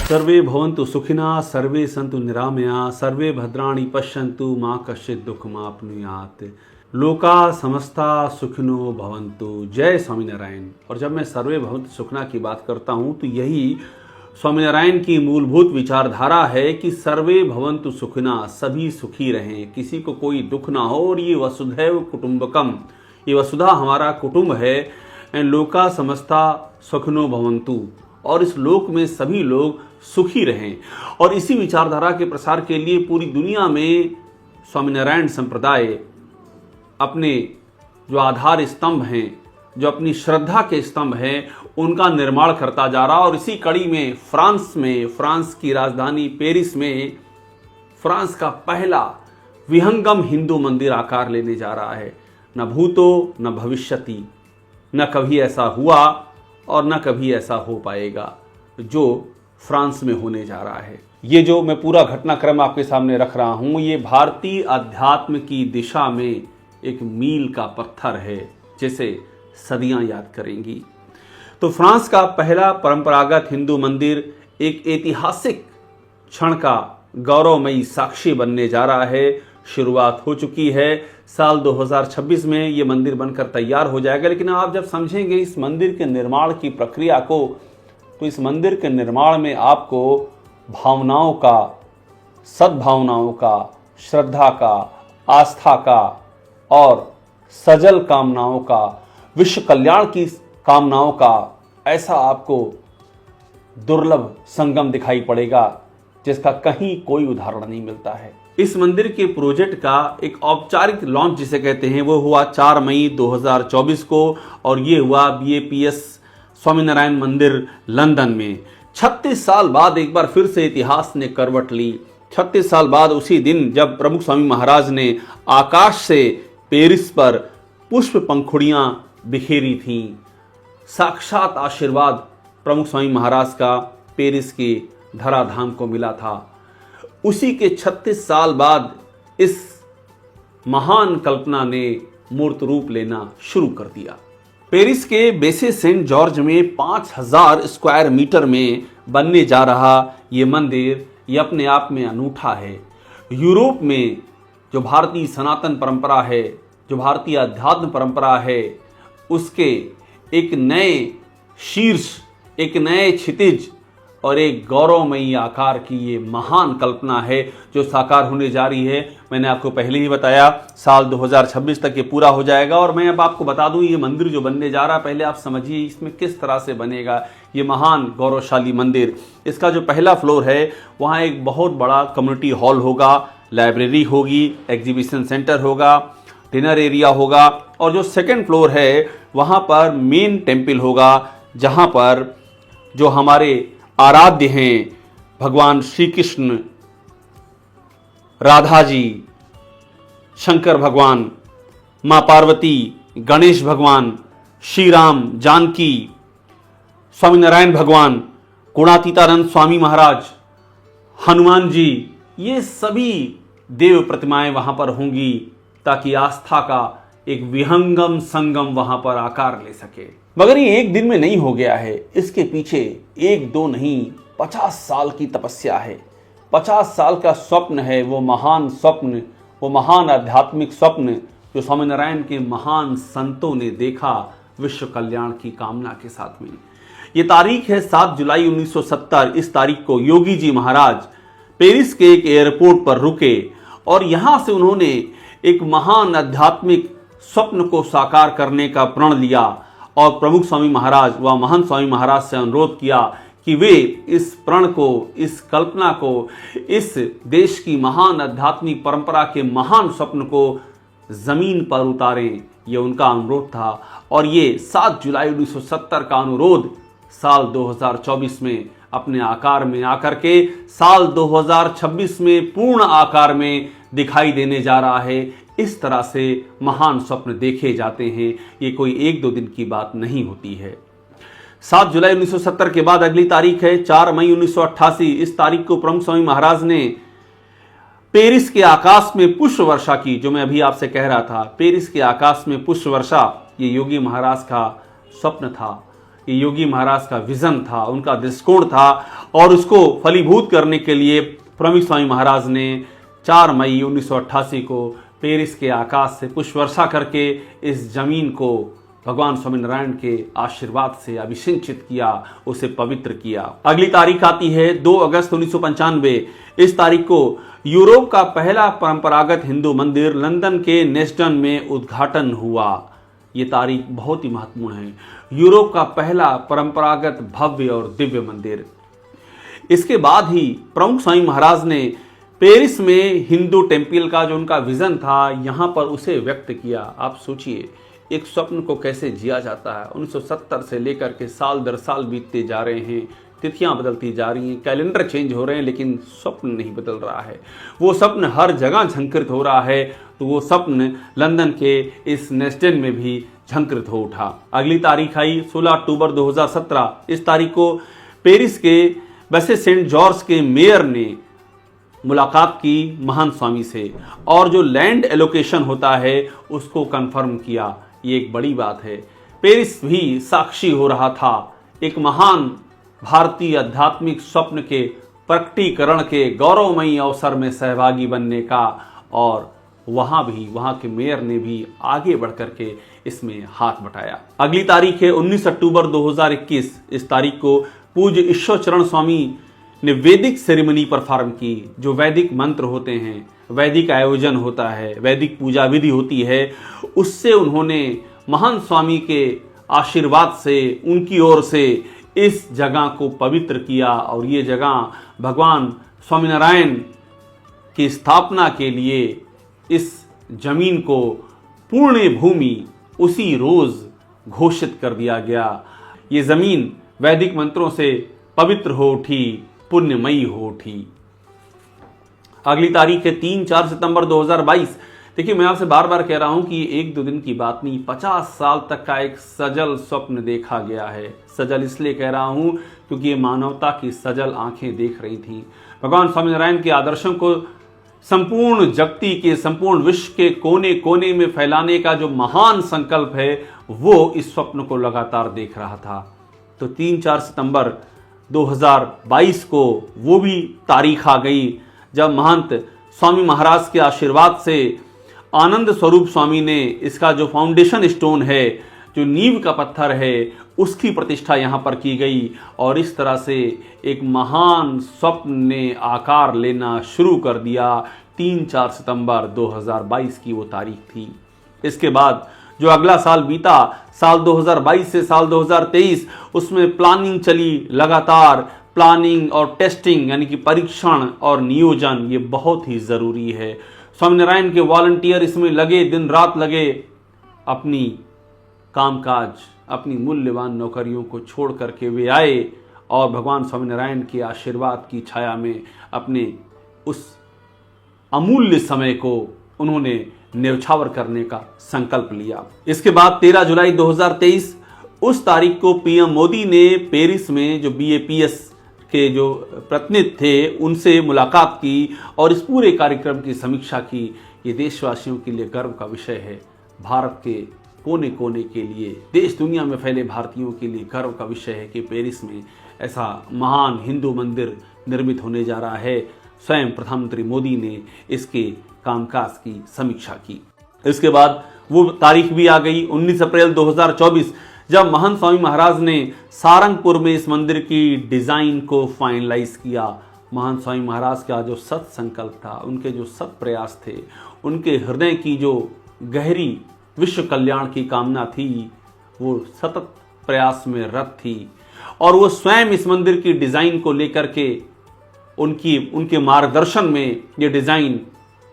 सर्वे भवन्तु सुखिनः सर्वे सन्तु निरामया सर्वे भद्राणि पश्यन्तु माँ कश्चित् दुःखमाप्नुयात् लोका समस्ता सुखिनो भवन्तु। जय स्वामीनारायण। और जब मैं सर्वे भवन्तु सुखिनः की बात करता हूँ तो यही स्वामीनारायण की मूलभूत विचारधारा है कि सर्वे भवन्तु सुखिनः, सभी सुखी रहें, किसी को कोई दुख ना हो। और ये वसुधैव कुटुंबकम, ये वसुधा हमारा कुटुंब है। लोका समस्ता सुखिनो भवन्तु, और इस लोक में सभी लोग सुखी रहें। और इसी विचारधारा के प्रसार के लिए पूरी दुनिया में स्वामीनारायण संप्रदाय अपने जो आधार स्तंभ हैं, जो अपनी श्रद्धा के स्तंभ हैं, उनका निर्माण करता जा रहा। और इसी कड़ी में फ्रांस की राजधानी पेरिस में फ्रांस का पहला विहंगम हिंदू मंदिर आकार लेने जा रहा है। न भूतो न भविष्यति, न कभी ऐसा हुआ और न कभी ऐसा हो पाएगा जो फ्रांस में होने जा रहा है। ये जो मैं पूरा घटनाक्रम आपके सामने रख रहा हूं, ये भारतीय अध्यात्म की दिशा में एक मील का पत्थर है, जिसे सदियां याद करेंगी। तो फ्रांस का पहला परंपरागत हिंदू मंदिर एक ऐतिहासिक क्षण का गौरवमयी साक्षी बनने जा रहा है। शुरुआत हो चुकी है। साल 2026 में ये मंदिर बनकर तैयार हो जाएगा। लेकिन आप जब समझेंगे इस मंदिर के निर्माण की प्रक्रिया को, तो इस मंदिर के निर्माण में आपको भावनाओं का, सद्भावनाओं का, श्रद्धा का, आस्था का और सजल कामनाओं का, विश्व कल्याण की कामनाओं का ऐसा आपको दुर्लभ संगम दिखाई पड़ेगा, जिसका कहीं कोई उदाहरण नहीं मिलता है। इस मंदिर के प्रोजेक्ट का एक औपचारिक लॉन्च जिसे कहते हैं, वो हुआ 4 मई 2024 को, और ये हुआ BAPS स्वामीनारायण मंदिर लंदन में। 36 साल बाद एक बार फिर से इतिहास ने करवट ली। 36 साल बाद उसी दिन जब प्रमुख स्वामी महाराज ने आकाश से पेरिस पर पुष्प पंखुड़ियां बिखेरी थीं, साक्षात आशीर्वाद प्रमुख स्वामी महाराज का पेरिस के धराधाम को मिला था। उसी के 36 साल बाद इस महान कल्पना ने मूर्त रूप लेना शुरू कर दिया। पेरिस के बेसे सेंट जॉर्ज में 5000 स्क्वायर मीटर में बनने जा रहा ये मंदिर, ये अपने आप में अनूठा है। यूरोप में जो भारतीय सनातन परंपरा है, जो भारतीय अध्यात्म परंपरा है, उसके एक नए शीर्ष, एक नए क्षितिज और एक गौरवमयी आकार की ये महान कल्पना है जो साकार होने जा रही है। मैंने आपको पहले ही बताया साल 2026 तक ये पूरा हो जाएगा। और मैं अब आपको बता दूं ये मंदिर जो बनने जा रहा है, पहले आप समझिए इसमें किस तरह से बनेगा ये महान गौरवशाली मंदिर। इसका जो पहला फ्लोर है वहाँ एक बहुत बड़ा कम्युनिटी हॉल होगा, लाइब्रेरी होगी, एग्जीबिशन सेंटर होगा, डिनर एरिया होगा। और जो सेकेंड फ्लोर है वहाँ पर मेन टेम्पल होगा, जहाँ पर जो हमारे आराध्य हैं भगवान श्री कृष्ण, राधा जी, शंकर भगवान, माँ पार्वती, गणेश भगवान, श्री राम, जानकी, स्वामीनारायण भगवान, गुणातीतानंद स्वामी महाराज, हनुमान जी, ये सभी देव प्रतिमाएं वहां पर होंगी, ताकि आस्था का एक विहंगम संगम वहां पर आकार ले सके। मगर ये एक दिन में नहीं हो गया है, इसके पीछे 1-2 नहीं 50 साल की तपस्या है। 50 साल का स्वप्न है, वो महान स्वप्न, वो महान आध्यात्मिक स्वप्न जो स्वामीनारायण के महान संतों ने देखा विश्व कल्याण की कामना के साथ में। ये तारीख है 7 जुलाई 1970। इस तारीख को योगी जी महाराज पेरिस के एक एयरपोर्ट पर रुके और यहां से उन्होंने एक महान आध्यात्मिक स्वप्न को साकार करने का प्रण लिया और प्रमुख स्वामी महाराज व महंत स्वामी महाराज से अनुरोध किया कि वे इस प्रण को, इस कल्पना को, इस देश की महान आध्यात्मिक परंपरा के महान स्वप्न को जमीन पर उतारें। ये उनका अनुरोध था और ये 7 जुलाई 1970 का अनुरोध साल 2024 में अपने आकार में आकर के साल 2026 में पूर्ण आकार में दिखाई देने जा रहा है। इस तरह से महान स्वप्न देखे जाते हैं, ये कोई 1-2 दिन की बात नहीं होती है। 7 जुलाई 1970 के बाद अगली तारीख है 4 मई 1988। इस तारीख को प्रमुख स्वामी महाराज ने पेरिस के आकाश में पुष्प वर्षा की, जो मैं अभी आपसे कह रहा था, पेरिस के आकाश में पुष्प वर्षा, ये योगी महाराज का स्वप्न था। ये योगी महाराज का विजन था, उनका दृष्टिकोण था, और उसको फलीभूत करने के लिए प्रमुख स्वामी महाराज ने 4 मई 1988 को पेरिस के आकाश से पुष्प वर्षा करके इस जमीन को भगवान स्वामीनारायण के आशीर्वाद से अभिषिंचित किया, उसे पवित्र किया। अगली तारीख आती है 2 अगस्त 1995। इस तारीख को यूरोप का पहला परंपरागत हिंदू मंदिर लंदन के नेस्टन में उद्घाटन हुआ। ये तारीख बहुत ही महत्वपूर्ण है। यूरोप का पहला परंपरागत भव्य और दिव्य मंदिर। इसके बाद ही प्रमुख स्वामी महाराज ने पेरिस में हिंदू टेम्पल का जो उनका विजन था, यहां पर उसे व्यक्त किया। आप सोचिए एक स्वप्न को कैसे जिया जाता है। 1970 से लेकर के साल दर साल बीतते जा रहे हैं, तिथियां बदलती जा रही हैं, कैलेंडर चेंज हो रहे हैं, लेकिन स्वप्न नहीं बदल रहा है। वो स्वप्न हर जगह झंकृत हो रहा है, तो वो स्वप्न लंदन के इस नेस्टन में भी झंकृत हो उठा। अगली तारीख आई 16 अक्टूबर 2017। इस तारीख को पेरिस के वैसे सेंट जॉर्ज के मेयर ने मुलाकात की महान स्वामी से, और जो लैंड एलोकेशन होता है उसको कंफर्म किया। ये एक बड़ी बात है। पेरिस भी साक्षी हो रहा था एक महान भारतीय आध्यात्मिक स्वप्न के प्रकटीकरण के गौरवमयी अवसर में सहभागी बनने का, और वहां के मेयर ने भी आगे बढ़कर के इसमें हाथ बटाया। अगली तारीख है 19 अक्टूबर 2021। इस तारीख को पूज्य ईश्वर चरण स्वामी ने वैदिक सेरेमनी परफॉर्म की। जो वैदिक मंत्र होते हैं, वैदिक आयोजन होता है, वैदिक पूजा विधि होती है, उससे उन्होंने महान स्वामी के आशीर्वाद से, उनकी ओर से इस जगह को पवित्र किया, और ये जगह भगवान स्वामीनारायण की स्थापना के लिए इस जमीन को पुण्य भूमि उसी रोज घोषित कर दिया गया। ये जमीन वैदिक मंत्रों से पवित्र हो उठी, पुण्यमयी हो उठी। अगली तारीख है 3-4 सितंबर 2022। देखिए मैं आपसे बार बार कह रहा हूं कि 1-2 दिन की बात नहीं, 50 साल तक का एक सजल स्वप्न देखा गया है। सजल इसलिए कह रहा हूं क्योंकि ये मानवता की सजल आंखें देख रही थी। भगवान स्वामीनारायण के आदर्शों को संपूर्ण जगती के, संपूर्ण विश्व के कोने कोने में फैलाने का जो महान संकल्प है, वो इस स्वप्न को लगातार देख रहा था। तो 3-4 सितंबर 2022 को वो भी तारीख आ गई जब महंत स्वामी महाराज के आशीर्वाद से आनंद स्वरूप स्वामी ने इसका जो फाउंडेशन स्टोन है, जो नींव का पत्थर है, उसकी प्रतिष्ठा यहाँ पर की गई, और इस तरह से एक महान स्वप्न ने आकार लेना शुरू कर दिया। 3-4 सितंबर 2022 की वो तारीख थी। इसके बाद जो अगला साल बीता, साल 2022 से साल 2023, उसमें प्लानिंग चली लगातार। प्लानिंग और टेस्टिंग यानी कि परीक्षण और नियोजन, ये बहुत ही ज़रूरी है। स्वामीनारायण के वॉलंटियर इसमें लगे, दिन रात लगे, अपनी कामकाज, अपनी मूल्यवान नौकरियों को छोड़ करके वे आए और भगवान स्वामीनारायण के आशीर्वाद की छाया में अपने उस अमूल्य समय को उन्होंने न्यौछावर करने का संकल्प लिया। इसके बाद 13 जुलाई 2023 उस तारीख को पीएम मोदी ने पेरिस में जो BAPS के जो प्रतिनिधि थे उनसे मुलाकात की और इस पूरे कार्यक्रम की समीक्षा की। ये देशवासियों के लिए गर्व का विषय है। भारत के कोने कोने के लिए, देश दुनिया में फैले भारतीयों के लिए गर्व का विषय है कि पेरिस में ऐसा महान हिंदू मंदिर निर्मित होने जा रहा है। स्वयं प्रधानमंत्री मोदी ने इसके कामकाज की समीक्षा की। इसके बाद वो तारीख भी आ गई 19 अप्रैल 2024, जब महंत स्वामी महाराज ने सारंगपुर में इस मंदिर की डिजाइन को फाइनलाइज किया। महंत स्वामी महाराज का जो सत संकल्प था, उनके जो सत प्रयास थे, उनके हृदय की जो गहरी विश्व कल्याण की कामना थी, वो सतत प्रयास में रत थी और वो स्वयं इस मंदिर की डिजाइन को लेकर के उनके मार्गदर्शन में ये डिजाइन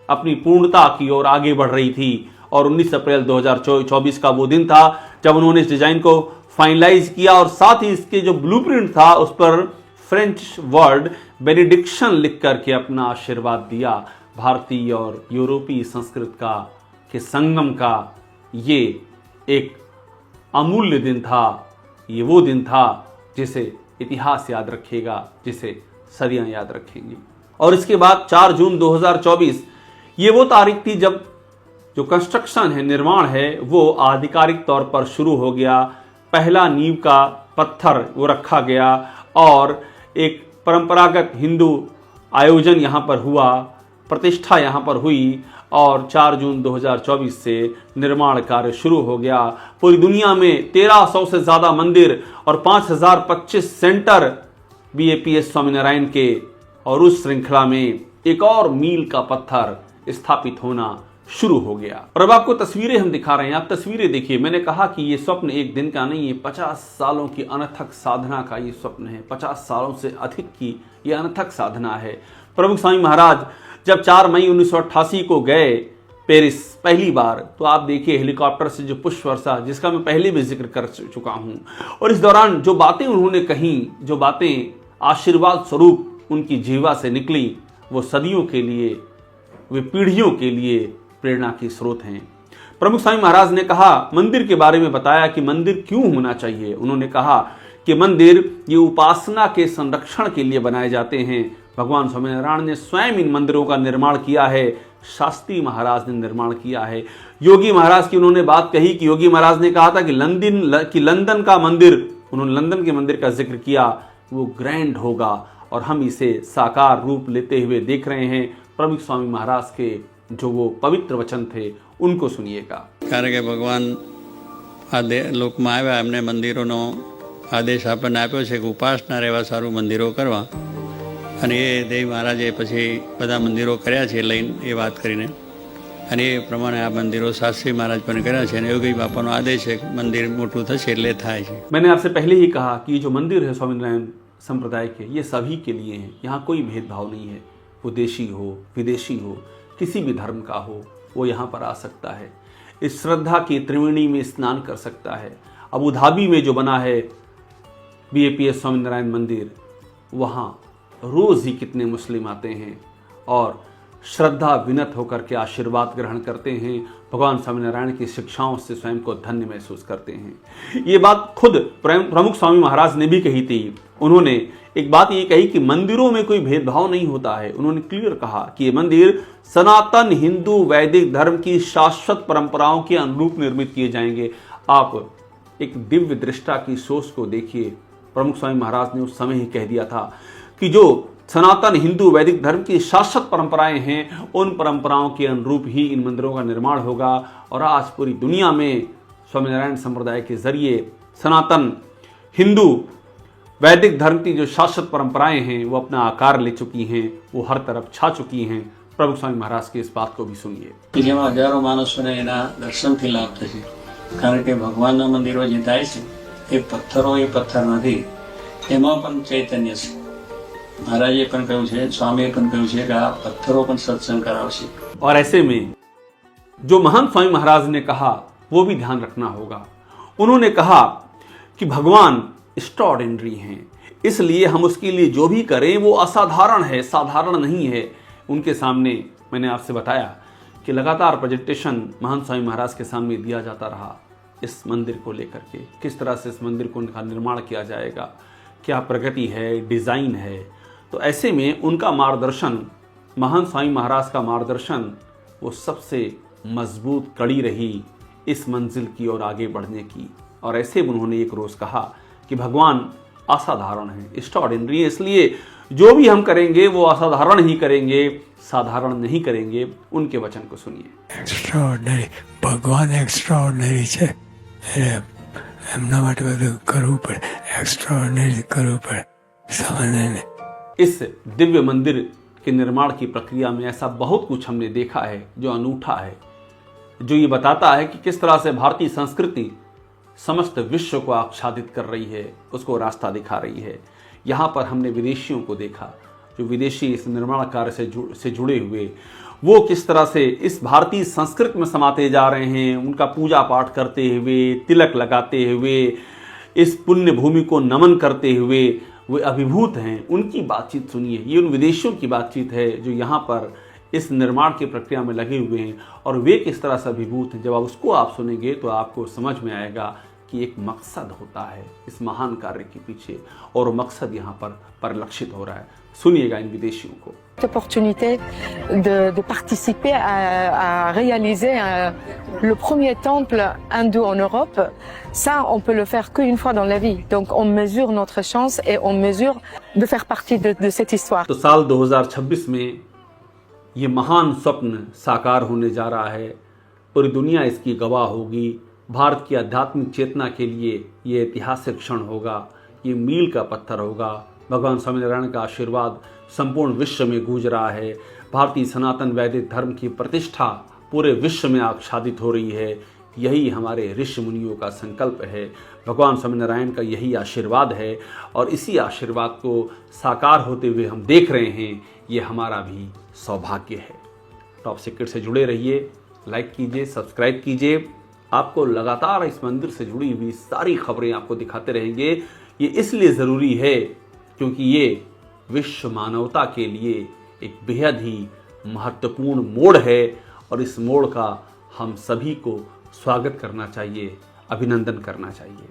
अपनी पूर्णता की ओर आगे बढ़ रही थी। और 19 अप्रैल 2024 का वो दिन था जब उन्होंने इस डिजाइन को फाइनलाइज किया और साथ ही इसके जो ब्लूप्रिंट था उस पर फ्रेंच वर्ड बेनिडिक्शन लिख करके अपना आशीर्वाद दिया। भारतीय और यूरोपीय संस्कृत के संगम का ये एक अमूल्य दिन था। ये वो दिन था जिसे इतिहास याद रखेगा, जिसे सदियां याद रखेंगी। और इसके बाद 4 जून 2024 ये वो तारीख थी जब जो कंस्ट्रक्शन है, निर्माण है, वो आधिकारिक तौर पर शुरू हो गया। पहला नींव का पत्थर वो रखा गया और एक परंपरागत हिंदू आयोजन यहाँ पर हुआ, प्रतिष्ठा यहाँ पर हुई और 4 जून 2024 से निर्माण कार्य शुरू हो गया। पूरी दुनिया में 1300 से ज़्यादा मंदिर और 5025 सेंटर BAPS स्वामीनारायण के, और उस श्रृंखला में एक और मील का पत्थर स्थापित होना शुरू हो गया। और अब आपको तस्वीरें हम दिखा रहे हैं, आप तस्वीरें देखिए। मैंने कहा कि ये स्वप्न एक दिन का नहीं है, 50 सालों की अनथक साधना का ये स्वप्न है। 50 सालों से अधिक की ये अनथक साधना है। प्रमुख स्वामी महाराज जब 4 मई 1988 को गए पेरिस पहली बार, तो आप देखिए हेलीकॉप्टर से जो पुष्प वर्षा, जिसका मैं पहले भी जिक्र कर चुका हूं, और इस दौरान जो बातें उन्होंने कही, जो बातें आशीर्वाद स्वरूप उनकी जीवा से निकली, वो सदियों के लिए, वे पीढ़ियों के लिए प्रेरणा की स्रोत हैं। प्रमुख स्वामी महाराज ने कहा, मंदिर के बारे में बताया कि मंदिर क्यों होना चाहिए। उन्होंने कहा कि मंदिर ये उपासना के संरक्षण के लिए बनाए जाते हैं। भगवान स्वामीनारायण ने स्वयं इन मंदिरों का निर्माण किया है, शास्त्री महाराज ने निर्माण किया है। योगी महाराज की उन्होंने बात कही कि योगी महाराज ने कहा था कि लंदन का मंदिर, उन्होंने लंदन के मंदिर का जिक्र किया, वो ग्रैंड होगा और हम इसे साकार रूप लेते हुए देख रहे हैं। प्रमुख स्वामी महाराज के जो वो पवित्र वचन थे उनको सुनिएगा। कारण કે ભગવાન આ લોકમાં આવ્યા, એમને મંદિરોનો આદેશ આપણને આપ્યો છે કે ઉપાસના રહેવા સારું મંદિરો કરવા, અને એ દેવ મહારાજે પછી બધા મંદિરો કર્યા છે લઈને એ વાત કરીને, અને એ પ્રમાણે આ મંદિરો શાસ્ત્રી મહારાજ પણ કર્યા છે, અને યોગી બાપાનો આદેશ છે મંદિર મોટું થશે એટલે થાય છે। मैंने आपसे पहले ही कहा कि जो मंदिर है स्वामीनारायण संप्रदाय के, ये सभी के लिए हैं। यहाँ कोई भेदभाव नहीं है, वो देशी हो विदेशी हो, किसी भी धर्म का हो, वो यहाँ पर आ सकता है। इस श्रद्धा की त्रिवेणी में स्नान कर सकता है। अबू धाबी में जो बना है BAPS स्वामीनारायण मंदिर, वहाँ रोज़ ही कितने मुस्लिम आते हैं और श्रद्धा विनत होकर के आशीर्वाद ग्रहण करते हैं, भगवान स्वामीनारायण की शिक्षाओं से स्वयं को धन्य महसूस करते हैं। ये बात खुद प्रमुख स्वामी महाराज ने भी कही थी। उन्होंने एक बात ये कही कि मंदिरों में कोई भेदभाव नहीं होता है। उन्होंने क्लियर कहा कि ये मंदिर सनातन हिंदू वैदिक धर्म की शाश्वत परंपराओं के अनुरूप निर्मित किए जाएंगे। आप एक दिव्य दृष्टा की सोच को देखिए। प्रमुख स्वामी महाराज ने उस समय ही कह दिया था कि जो सनातन हिंदू वैदिक धर्म की शाश्वत परंपराएं हैं, उन परंपराओं के अनुरूप ही इन मंदिरों का निर्माण होगा। और आज पूरी दुनिया में स्वामीनारायण संप्रदाय के जरिए सनातन हिंदू वैदिक धर्म की जो शाश्वत परंपराएं हैं वो अपना आकार ले चुकी हैं, वो हर तरफ छा चुकी हैं। प्रभु स्वामी महाराज की इस बात को भी सुनिए। જેમાં હજારો માણસોને એના દર્શનથી લાભ થશે, કારણ કે ભગવાનના મંદિરો જે થાય છે એ પથ્થરો એ પથ્થર નથી, એમાં પણ ચૈતન્ય છે। મહારાજે પણ કહ્યું છે, સ્વામીએ પણ કહ્યું છે કે આ પથ્થરો પણ સત્સંગ કરાવશે। और ऐसे में जो महंत स्वामी महाराज ने कहा वो भी ध्यान रखना होगा। उन्होंने कहा कि भगवान एक्स्ट्राऑर्डिनरी हैं, इसलिए हम उसके लिए जो भी करें वो असाधारण है, साधारण नहीं है। उनके सामने मैंने आपसे बताया कि लगातार प्रेजेंटेशन महंत स्वामी महाराज के सामने दिया जाता रहा इस मंदिर को लेकर के, किस तरह से इस मंदिर को उनका निर्माण किया जाएगा, क्या प्रगति है, डिज़ाइन है। तो ऐसे में उनका मार्गदर्शन, महंत स्वामी महाराज का मार्गदर्शन, वो सबसे मजबूत कड़ी रही इस मंजिल की ओर आगे बढ़ने की। और ऐसे उन्होंने एक रोज़ कहा कि भगवान असाधारण है, एक्स्ट्राऑर्डिनरी है, इसलिए जो भी हम करेंगे वो असाधारण ही करेंगे, साधारण नहीं करेंगे। उनके वचन को सुनिए। एक्स्ट्राऑर्डिनरी, भगवान एक्स्ट्राऑर्डिनरी છે, એમના માટે બધું કરવું પડે, एक्स्ट्राऑर्डिनरी કરવું પડે सामान्य नहीं। इस दिव्य मंदिर के निर्माण की प्रक्रिया में ऐसा बहुत कुछ हमने देखा है जो अनूठा है, जो ये बताता है कि किस तरह से भारतीय संस्कृति समस्त विश्व को आच्छादित कर रही है, उसको रास्ता दिखा रही है। यहाँ पर हमने विदेशियों को देखा, जो विदेशी इस निर्माण कार्य से जुड़े हुए, वो किस तरह से इस भारतीय संस्कृति में समाते जा रहे हैं, उनका पूजा पाठ करते हुए, तिलक लगाते हुए, इस पुण्य भूमि को नमन करते हुए वे अभिभूत हैं। उनकी बातचीत सुनिए। ये उन विदेशियों की बातचीत है जो यहाँ पर इस निर्माण की प्रक्रिया में लगे हुए हैं और वे किस तरह से अभिभूत हैं। जब आप उसको आप सुनेंगे तो आपको समझ में आएगा कि एक मकसद होता है इस महान कार्य के पीछे, और वो मकसद यहाँ पर परिलक्षित हो रहा है। सुनिएगा इन विदेशियों को। Opportunité de participer à réaliser le premier temple hindou en Europe. Ça, on peut le faire qu'une fois dans la vie. Donc, on mesure notre chance et on mesure de faire partie de cette histoire. तो साल 2026 में ये महान स्वप्न साकार होने जा रहा है। पूरी दुनिया इसकी गवाह होगी। भारत की आध्यात्मिक चेतना के लिए ये ऐतिहासिक क्षण होगा, ये मील का पत्थर होगा। भगवान स्वामीनारायण का आशीर्वाद संपूर्ण विश्व में गूंज रहा है। भारतीय सनातन वैदिक धर्म की प्रतिष्ठा पूरे विश्व में आच्छादित हो रही है। यही हमारे ऋषि मुनियों का संकल्प है, भगवान स्वामीनारायण का यही आशीर्वाद है, और इसी आशीर्वाद को साकार होते हुए हम देख रहे हैं। ये हमारा भी सौभाग्य है। टॉप सीक्रेट से जुड़े रहिए, लाइक कीजिए, सब्सक्राइब कीजिए। आपको लगातार इस मंदिर से जुड़ी हुई सारी खबरें आपको दिखाते रहेंगे। ये इसलिए ज़रूरी है क्योंकि ये विश्व मानवता के लिए एक बेहद ही महत्वपूर्ण मोड़ है, और इस मोड़ का हम सभी को स्वागत करना चाहिए, अभिनंदन करना चाहिए।